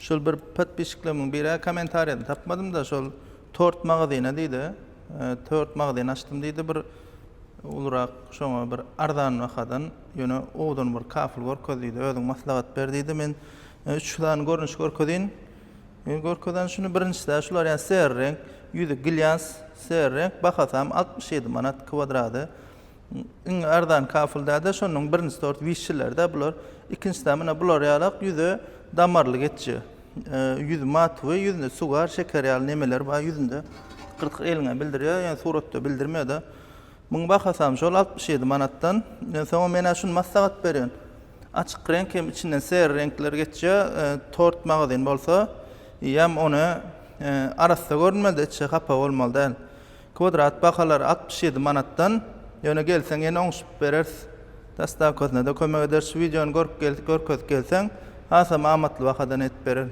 Şol bir podpisklemin biri kommentaryny tapmadım da şol tort magazyna diýdi. Tort magazyn açdym diýdi bir ulrak şoňa bir ardan wakadan ýöne odan bir kafil görkezdiýdi. Özüň maslahat berdiýdi. Men üçlän görnüş görkezin. Görkezden şunu birincisi şular ýa ser renk, ýüzi gilyans ser renk bahasam 67 manat kvadrady. Iň ardan kafilde şonuň birincisi tort wişçilerde bular, ikinçisi mana bular ýalak ýüzi damarly geççi. Yüzü matwy, yüzünde sugar, şeker ýaly nemeler bar, yüzünde qırıq eliňe bildirýär, ýani suratda bildirmede. Muň bahasam şol 67 manatdan. Soňra mena şunu maslahat berýän. Açyk renk hem içinden ser renkler geçýär, tort magazyn bolsa, ýam onu arasda görünmeli, içe kapa bolmaly däl. Kvadrat bahalar 67 manatdan. Ýöne gelseň ýene oňşup berersiz. Dastakozna da kömek edersiz. Videony görüp gelseň, hasam amatly wakadan etip berer.